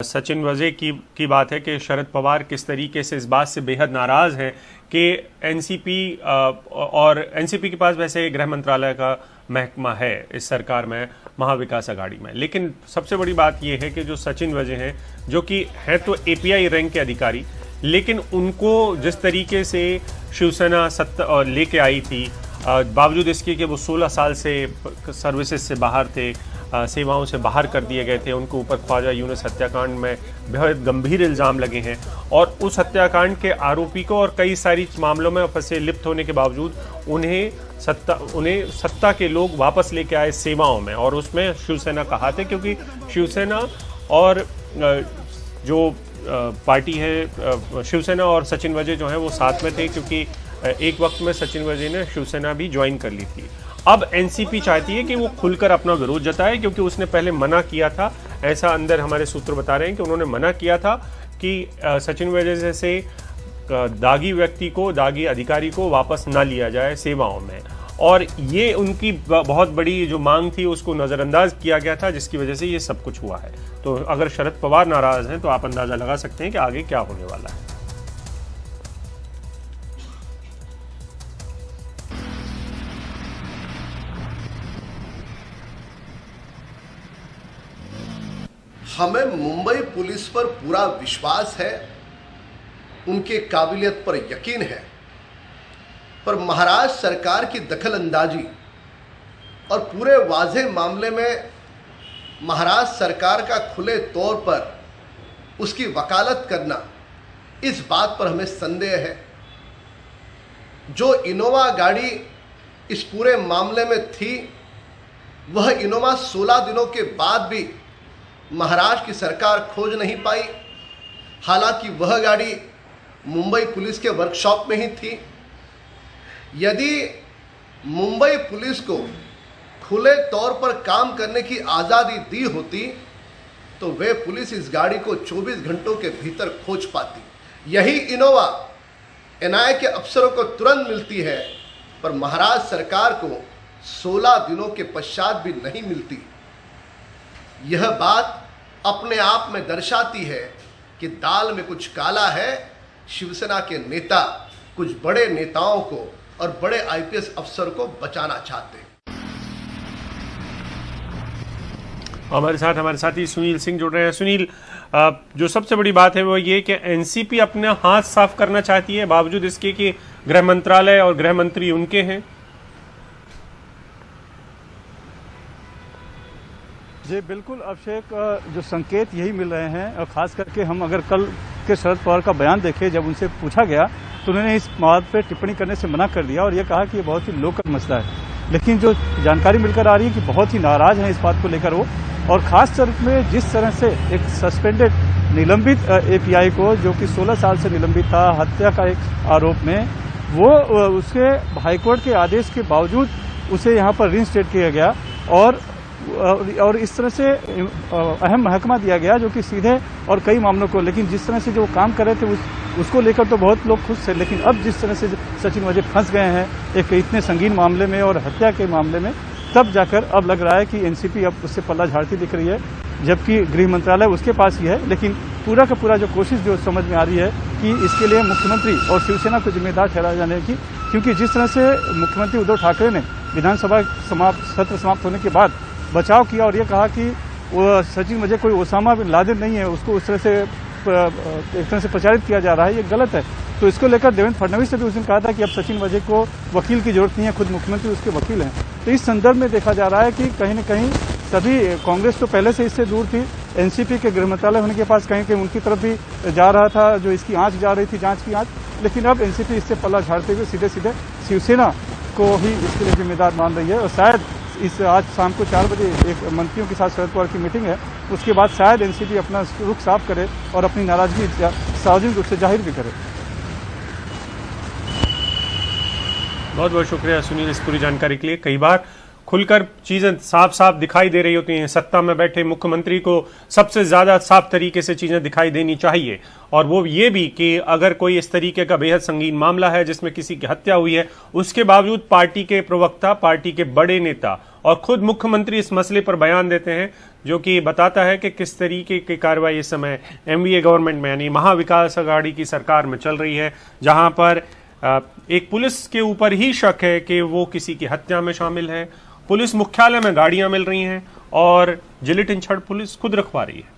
सचिन वजे की बात है कि शरद पवार किस तरीके से इस बात से बेहद नाराज हैं कि एनसीपी और एनसीपी के पास वैसे गृह मंत्रालय का महकमा है इस सरकार में, महाविकास अघाड़ी में। लेकिन सबसे बड़ी बात यह है कि जो सचिन वजे हैं, जो कि है तो एपीआई रैंक के अधिकारी, लेकिन उनको जिस तरीके से शिवसेना सत्ता लेके आई थी, बावजूद इसके कि वो 16 साल से सर्विसेज से बाहर थे, सेवाओं से बाहर कर दिए गए थे, उनके ऊपर ख्वाजा यूनुस हत्याकांड में बेहद गंभीर इल्ज़ाम लगे हैं और उस हत्याकांड के आरोपी को और कई सारी मामलों में फंसे लिप्त होने के बावजूद उन्हें सत्ता के लोग वापस लेके आए सेवाओं में, और उसमें शिवसेना का हाथ है, क्योंकि शिवसेना और जो पार्टी है शिवसेना और सचिन वजे जो है वो साथ में थे, क्योंकि एक वक्त में सचिन वजे ने शिवसेना भी ज्वाइन कर ली थी। अब एनसीपी चाहती है कि वो खुलकर अपना विरोध जताए, क्योंकि उसने पहले मना किया था, ऐसा अंदर हमारे सूत्र बता रहे हैं कि उन्होंने मना किया था कि सचिन वजे जैसे दागी व्यक्ति को, दागी अधिकारी को वापस ना लिया जाए सेवाओं में, और ये उनकी बहुत बड़ी जो मांग थी उसको नज़रअंदाज किया गया था, जिसकी वजह से ये सब कुछ हुआ है। तो अगर शरद पवार नाराज हैं तो आप अंदाजा लगा सकते हैं कि आगे क्या होने वाला है। हमें मुंबई पुलिस पर पूरा विश्वास है, उनके काबिलियत पर यकीन है, पर महाराष्ट्र सरकार की दखलंदाजी और पूरे वाज़ेह मामले में महाराष्ट्र सरकार का खुले तौर पर उसकी वकालत करना, इस बात पर हमें संदेह है। जो इनोवा गाड़ी इस पूरे मामले में थी, वह इनोवा 16 दिनों के बाद भी महाराष्ट्र की सरकार खोज नहीं पाई, हालांकि वह गाड़ी मुंबई पुलिस के वर्कशॉप में ही थी। यदि मुंबई पुलिस को खुले तौर पर काम करने की आज़ादी दी होती तो वे पुलिस इस गाड़ी को 24 घंटों के भीतर खोज पाती। यही इनोवा एनआईए के अफसरों को तुरंत मिलती है, पर महाराष्ट्र सरकार को 16 दिनों के पश्चात भी नहीं मिलती। यह बात अपने आप में दर्शाती है कि दाल में कुछ काला है। शिवसेना के नेता कुछ बड़े नेताओं को और बड़े आईपीएस अफसर को बचाना चाहते हैं। हमारे साथी सुनील सिंह जुड़ रहे हैं। सुनील, जो सबसे बड़ी बात है वो ये कि एनसीपी अपने हाथ साफ करना चाहती है, बावजूद इसके कि गृह मंत्रालय और गृह मंत्री उनके हैं। जी बिल्कुल अभिषेक, जो संकेत यही मिल रहे हैं, और खास करके हम अगर कल के शरद पवार का बयान देखें, जब उनसे पूछा गया तो उन्होंने इस बात पर टिप्पणी करने से मना कर दिया और ये कहा कि ये बहुत ही लोकल मसला है। लेकिन जो जानकारी मिलकर आ रही है कि बहुत ही नाराज हैं इस बात को लेकर वो, और खास तौर में जिस तरह से एक सस्पेंडेड निलंबित एपीआई को, जो कि 16 साल से निलंबित था हत्या का एक आरोप में, वो उसके हाईकोर्ट के आदेश के बावजूद उसे यहाँ पर रिइंस्टेट किया गया और इस तरह से अहम महकमा दिया गया जो कि सीधे और कई मामलों को, लेकिन जिस तरह से जो काम कर रहे थे उसको लेकर तो बहुत लोग खुश थे, लेकिन अब जिस तरह से सचिन वजे फंस गए हैं एक इतने संगीन मामले में और हत्या के मामले में, तब जाकर अब लग रहा है कि एनसीपी अब उससे पल्ला झाड़ती दिख रही है, जबकि गृह मंत्रालय उसके पास ही है। लेकिन पूरा का पूरा जो कोशिश जो समझ में आ रही है कि इसके लिए मुख्यमंत्री और शिवसेना को जिम्मेदार ठहराया जाने की, क्योंकि जिस तरह से मुख्यमंत्री उद्धव ठाकरे ने विधानसभा सत्र समाप्त होने के बाद बचाव किया और ये कहा कि वो सचिन वजे कोई ओसामा बिन लादेन नहीं है, उसको उस तरह से एक तरह से प्रचारित किया जा रहा है, ये गलत है। तो इसको लेकर देवेंद्र फडणवीस ने भी उस दिन कहा था कि अब सचिन वजे को वकील की जरूरत नहीं है, खुद मुख्यमंत्री उसके वकील हैं। तो इस संदर्भ में देखा जा रहा है कि कहीं न कहीं सभी, कांग्रेस तो पहले से इससे दूर थी, एनसीपी के गृह मंत्रालय होने के पास कहीं कहीं उनकी तरफ भी जा रहा था, जो इसकी आंच जा रही थी, जांच की आंच, लेकिन अब एनसीपी इससे पल्ला झाड़ते हुए सीधे सीधे शिवसेना को ही इसके लिए जिम्मेदार मान रही है। और शायद आज शाम को 4 बजे एक मंत्रियों के साथ शरद पवार की मीटिंग है, उसके बाद शायद एनसीपी अपना रुख साफ करे और अपनी नाराजगी सार्वजनिक रूप से जाहिर भी करे। बहुत बहुत शुक्रिया सुनील इस पूरी जानकारी के लिए। कई बार खुलकर चीजें साफ साफ दिखाई दे रही होती हैं। सत्ता में बैठे मुख्यमंत्री को सबसे ज्यादा साफ तरीके से चीजें दिखाई देनी चाहिए, और वो ये भी कि अगर कोई इस तरीके का बेहद संगीन मामला है जिसमें किसी की हत्या हुई है, उसके बावजूद पार्टी के प्रवक्ता, पार्टी के बड़े नेता और खुद मुख्यमंत्री इस मसले पर बयान देते हैं, जो कि बताता है कि किस तरीके की कार्रवाई इस समय एनडीए गवर्नमेंट में यानी महाविकास अघाड़ी की सरकार में चल रही है, जहां पर एक पुलिस के ऊपर ही शक है कि वो किसी की हत्या में शामिल है। पुलिस मुख्यालय में गाड़ियां मिल रही हैं और जिलेटिन छड़ पुलिस खुद रखवा रही है।